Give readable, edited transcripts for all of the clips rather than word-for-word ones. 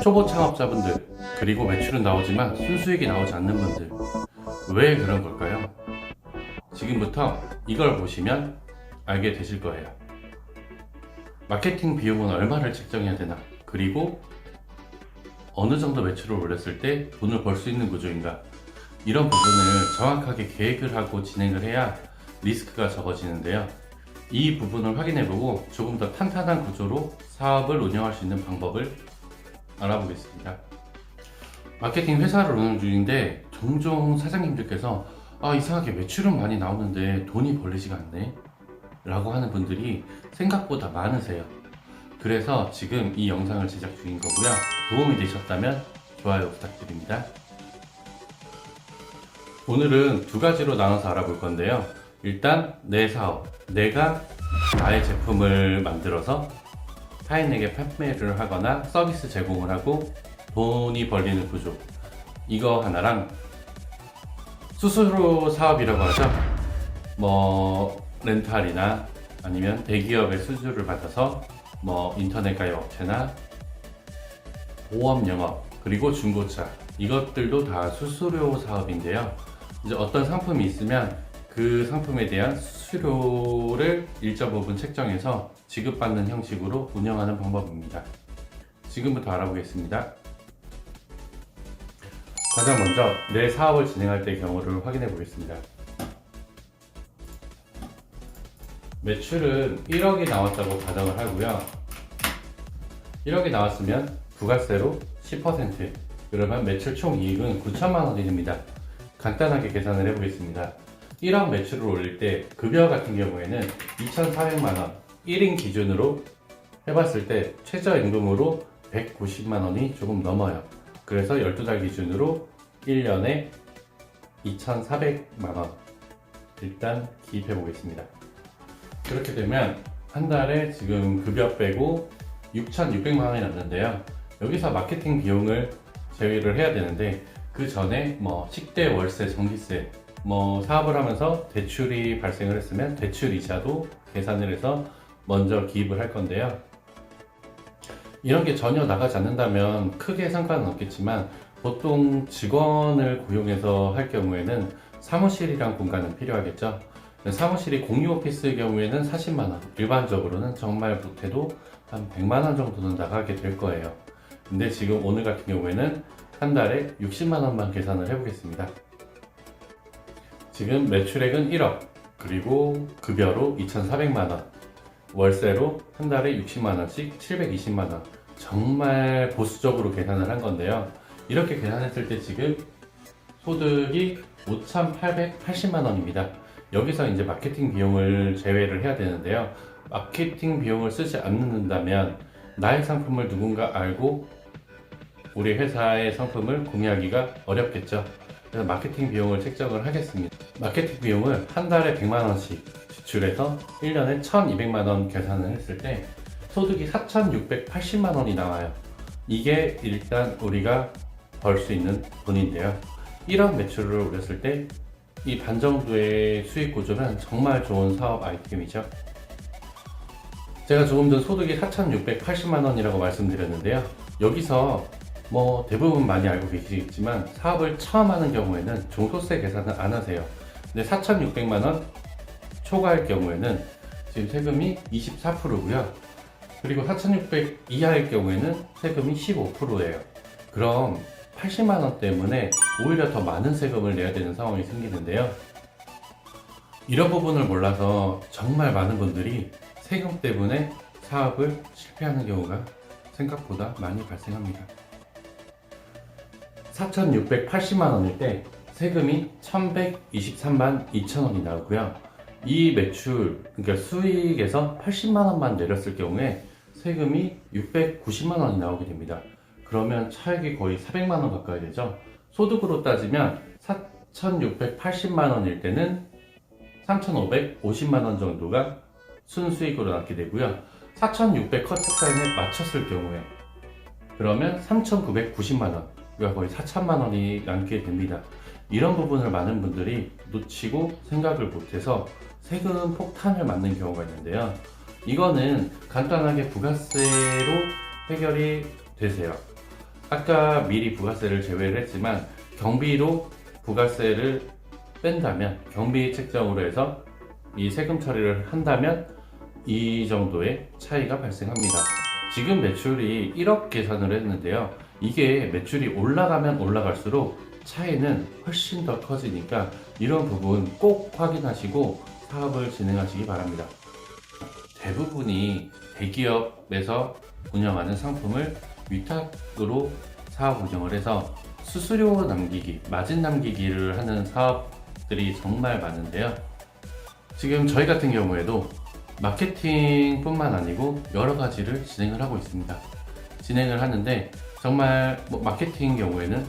초보 창업자분들, 그리고 매출은 나오지만 순수익이 나오지 않는 분들, 왜 그런 걸까요? 지금부터 이걸 보시면 알게 되실 거예요. 마케팅 비용은 얼마를 책정해야 되나, 그리고 어느 정도 매출을 올렸을 때 돈을 벌 수 있는 구조인가, 이런 부분을 정확하게 계획을 하고 진행을 해야 리스크가 적어지는데요. 이 부분을 확인해보고 조금 더 탄탄한 구조로 사업을 운영할 수 있는 방법을 알아보겠습니다. 마케팅 회사를 운영 중인데 종종 사장님들께서 이상하게 매출은 많이 나오는데 돈이 벌리지가 않네 라고 하는 분들이 생각보다 많으세요. 그래서 지금 이 영상을 제작 중인 거고요. 도움이 되셨다면 좋아요 부탁드립니다. 오늘은 두 가지로 나눠서 알아볼 건데요. 일단 내 사업, 내가 나의 제품을 만들어서 타인에게 판매를 하거나 서비스 제공을 하고 돈이 벌리는 구조, 이거 하나랑 수수료 사업이라고 하죠. 렌탈이나 아니면 대기업의 수주를 받아서 인터넷 가입 업체나 보험 영업, 그리고 중고차, 이것들도 다 수수료 사업인데요. 이제 어떤 상품이 있으면 그 상품에 대한 수수료를 일정 부분 책정해서 지급받는 형식으로 운영하는 방법입니다. 지금부터 알아보겠습니다. 가장 먼저 내 사업을 진행할 때 경우를 확인해 보겠습니다. 매출은 1억이 나왔다고 가정을 하고요. 1억이 나왔으면 부가세로 10%, 그러면 매출 총 이익은 9천만 원이 됩니다. 간단하게 계산을 해보겠습니다. 1억 매출을 올릴 때 급여 같은 경우에는 2,400만 원, 1인 기준으로 해봤을 때 최저임금으로 190만 원이 조금 넘어요. 그래서 12달 기준으로 1년에 2,400만 원 일단 기입해 보겠습니다. 그렇게 되면 한 달에 지금 급여 빼고 6,600만 원이 남는데요. 여기서 마케팅 비용을 제외를 해야 되는데, 그 전에 식대, 월세, 전기세, 사업을 하면서 대출이 발생을 했으면 대출 이자도 계산을 해서 먼저 기입을 할 건데요. 이런 게 전혀 나가지 않는다면 크게 상관은 없겠지만, 보통 직원을 고용해서 할 경우에는 사무실이랑 공간은 필요하겠죠. 사무실이 공유 오피스의 경우에는 40만 원, 일반적으로는 정말 못해도 한 100만 원 정도는 나가게 될 거예요. 근데 지금 오늘 같은 경우에는 한 달에 60만 원만 계산을 해보겠습니다. 지금 매출액은 1억, 그리고 급여로 2,400만 원, 월세로 한 달에 60만 원씩 720만 원, 정말 보수적으로 계산을 한 건데요. 이렇게 계산했을 때 지금 소득이 5,880만 원입니다. 여기서 이제 마케팅 비용을 제외를 해야 되는데요. 마케팅 비용을 쓰지 않는다면 나의 상품을 누군가 알고 우리 회사의 상품을 구매하기가 어렵겠죠. 그래서 마케팅 비용을 책정을 하겠습니다. 마케팅 비용을 한 달에 100만 원씩 지출해서 1년에 1,200만 원 계산을 했을 때 소득이 4,680만 원이 나와요. 이게 일단 우리가 벌 수 있는 돈인데요. 1억 매출을 올렸을 때 이 반 정도의 수익 구조는 정말 좋은 사업 아이템이죠. 제가 조금 전 소득이 4,680만 원이라고 말씀드렸는데요. 여기서 대부분 많이 알고 계시겠지만 사업을 처음 하는 경우에는 종소세 계산을 안 하세요. 근데 4,600만 원 초과할 경우에는 지금 세금이 24%고요. 그리고 4,600 이하일 경우에는 세금이 15%예요. 그럼 80만 원 때문에 오히려 더 많은 세금을 내야 되는 상황이 생기는데요. 이런 부분을 몰라서 정말 많은 분들이 세금 때문에 사업을 실패하는 경우가 생각보다 많이 발생합니다. 4,680만 원일 때 세금이 1,123만 2천 원이 나오고요. 이 매출, 그러니까 수익에서 80만 원만 내렸을 경우에 세금이 690만 원이 나오게 됩니다. 그러면 차액이 거의 400만 원 가까이 되죠. 소득으로 따지면 4,680만 원일 때는 3,550만 원 정도가 순수익으로 남게 되고요. 4,600 커트라인에 맞췄을 경우에 그러면 3,990만 원, 거의 4천만 원이 남게 됩니다. 이런 부분을 많은 분들이 놓치고 생각을 못해서 세금 폭탄을 맞는 경우가 있는데요. 이거는 간단하게 부가세로 해결이 되세요. 아까 미리 부가세를 제외를 했지만 경비로 부가세를 뺀다면, 경비 책정으로 해서 이 세금 처리를 한다면 이 정도의 차이가 발생합니다. 지금 매출이 1억 계산을 했는데요. 이게 매출이 올라가면 올라갈수록 차이는 훨씬 더 커지니까 이런 부분 꼭 확인하시고 사업을 진행하시기 바랍니다. 대부분이 대기업에서 운영하는 상품을 위탁으로 사업 운영을 해서 수수료 남기기, 마진 남기기를 하는 사업들이 정말 많은데요. 지금 저희 같은 경우에도 마케팅뿐만 아니고 여러 가지를 진행을 하고 있습니다. 진행을 하는데 정말 마케팅 경우에는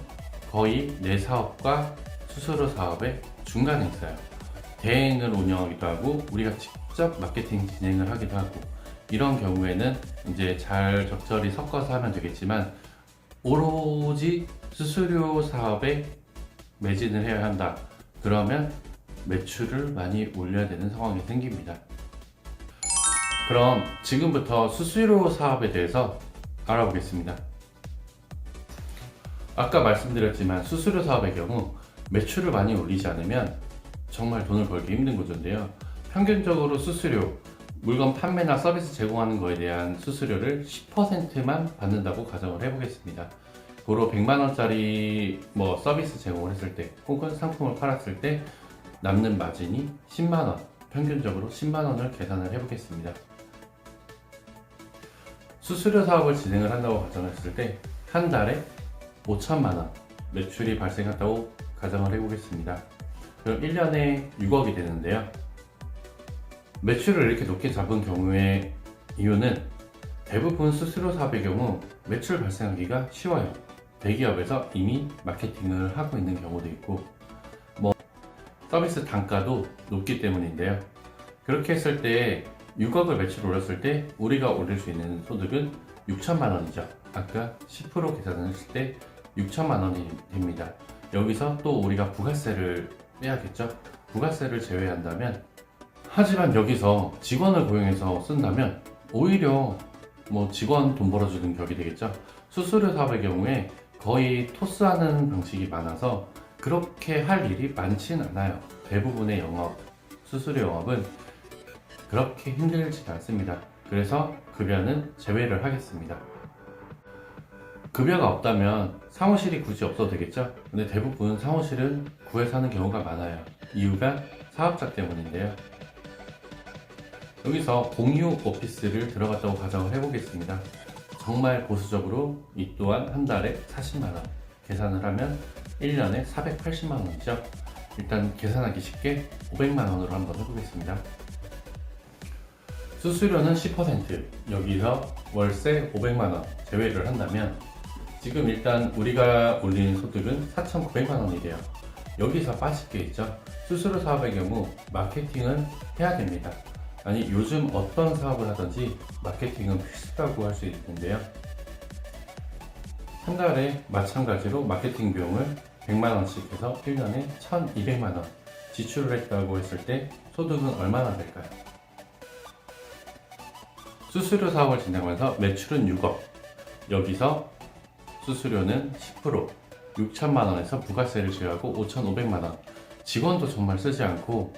거의 내 사업과 수수료 사업의 중간에 있어요. 대행을 운영하기도 하고 우리가 직접 마케팅 진행을 하기도 하고, 이런 경우에는 이제 잘 적절히 섞어서 하면 되겠지만 오로지 수수료 사업에 매진을 해야 한다. 그러면 매출을 많이 올려야 되는 상황이 생깁니다. 그럼 지금부터 수수료 사업에 대해서 알아보겠습니다. 아까 말씀드렸지만 수수료 사업의 경우 매출을 많이 올리지 않으면 정말 돈을 벌기 힘든 구조인데요. 평균적으로 수수료, 물건 판매나 서비스 제공하는 거에 대한 수수료를 10%만 받는다고 가정을 해보겠습니다. 도로 100만원짜리 서비스 제공을 했을 때 혹은 상품을 팔았을 때 남는 마진이 10만원, 평균적으로 10만원을 계산을 해보겠습니다. 수수료 사업을 진행을 한다고 가정했을 때 한 달에 5천만원 매출이 발생한다고 가정을 해보겠습니다. 그럼 1년에 6억이 되는데요. 매출을 이렇게 높게 잡은 경우의 이유는 대부분 수수료 사업의 경우 매출 발생하기가 쉬워요. 대기업에서 이미 마케팅을 하고 있는 경우도 있고 서비스 단가도 높기 때문인데요. 그렇게 했을 때 6억을 매출 올렸을 때 우리가 올릴 수 있는 소득은 6천만 원이죠. 아까 10% 계산을 했을 때 6천만 원이 됩니다. 여기서 또 우리가 부가세를 빼야겠죠. 부가세를 제외한다면, 하지만 여기서 직원을 고용해서 쓴다면 오히려 직원 돈 벌어주는 격이 되겠죠. 수수료 사업의 경우에 거의 토스하는 방식이 많아서 그렇게 할 일이 많진 않아요. 대부분의 영업, 수수료 영업은 그렇게 힘들지 않습니다. 그래서 급여는 제외를 하겠습니다. 급여가 없다면 사무실이 굳이 없어도 되겠죠. 근데 대부분 사무실은 구해서 하는 경우가 많아요. 이유가 사업자 때문인데요. 여기서 공유 오피스를 들어갔다고 가정을 해보겠습니다. 정말 보수적으로 이 또한 한 달에 40만원 계산을 하면 1년에 480만원이죠. 일단 계산하기 쉽게 500만원으로 한번 해보겠습니다. 수수료는 10%, 여기서 월세 500만원 제외를 한다면 지금 일단 우리가 올린 소득은 4,900만원이래요. 여기서 빠질 게 있죠. 수수료 사업의 경우 마케팅은 해야 됩니다. 아니, 요즘 어떤 사업을 하든지 마케팅은 필수라고 할 수 있는데요. 한 달에 마찬가지로 마케팅 비용을 100만원씩 해서 1년에 1,200만원 지출을 했다고 했을 때 소득은 얼마나 될까요? 수수료 사업을 진행하면서 매출은 6억, 여기서 수수료는 10%, 6천만원에서 부가세를 제외하고 5,500만원. 직원도 정말 쓰지 않고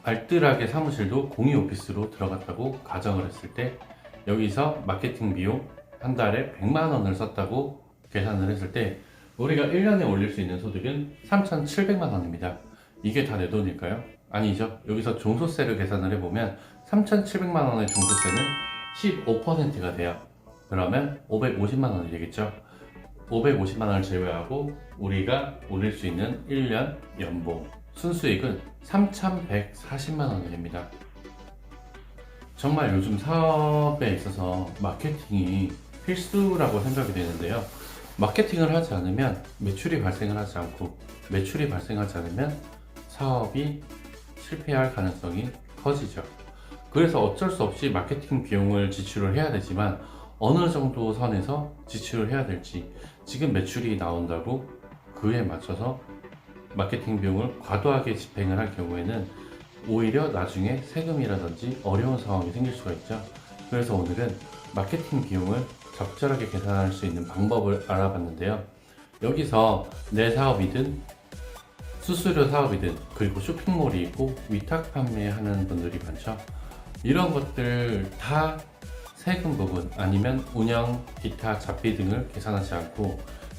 알뜰하게 사무실도 공유 오피스로 들어갔다고 가정을 했을 때 여기서 마케팅 비용 한 달에 100만원을 썼다고 계산을 했을 때 우리가 1년에 올릴 수 있는 소득은 3,700만원입니다. 이게 다 내 돈일까요? 아니죠. 여기서 종소세를 계산을 해보면 3,700만원의 종소세는 15%가 돼요. 그러면 550만원이 되겠죠. 550만원을 제외하고 우리가 올릴 수 있는 1년 연봉 순수익은 3,140만원이 됩니다. 정말 요즘 사업에 있어서 마케팅이 필수라고 생각이 되는데요. 마케팅을 하지 않으면 매출이 발생을 하지 않고, 매출이 발생하지 않으면 사업이 실패할 가능성이 커지죠. 그래서 어쩔 수 없이 마케팅 비용을 지출을 해야 되지만 어느 정도 선에서 지출을 해야 될지, 지금 매출이 나온다고 그에 맞춰서 마케팅 비용을 과도하게 집행을 할 경우에는 오히려 나중에 세금이라든지 어려운 상황이 생길 수가 있죠. 그래서 오늘은 마케팅 비용을 적절하게 계산할 수 있는 방법을 알아봤는데요. 여기서 내 사업이든 수수료 사업이든 그리고 쇼핑몰이 있고 위탁 판매하는 분들이 많죠. 이런 것들 다 세금 부분 아니면 운영, 기타, 잡비 등을 계산하지 않고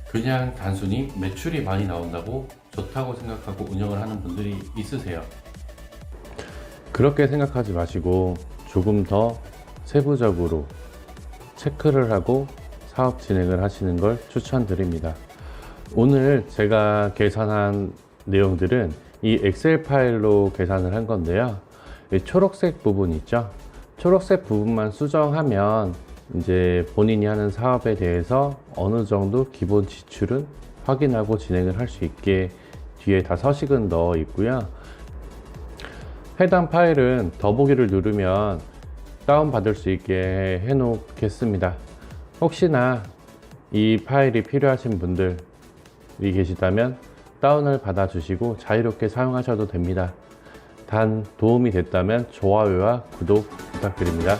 그냥 단순히 매출이 많이 나온다고 좋다고 생각하고 운영을 하는 분들이 있으세요. 그렇게 생각하지 마시고 조금 더 세부적으로 체크를 하고 사업 진행을 하시는 걸 추천드립니다. 오늘 제가 계산한 내용들은 이 엑셀 파일로 계산을 한 건데요. 이 초록색 부분 있죠? 초록색 부분만 수정하면 이제 본인이 하는 사업에 대해서 어느 정도 기본 지출은 확인하고 진행을 할 수 있게 뒤에 다 서식은 넣어 있고요. 해당 파일은 더보기를 누르면 다운받을 수 있게 해 놓겠습니다. 혹시나 이 파일이 필요하신 분들이 계시다면 다운을 받아 주시고 자유롭게 사용하셔도 됩니다. 단 도움이 됐다면 좋아요와 구독 부탁드립니다.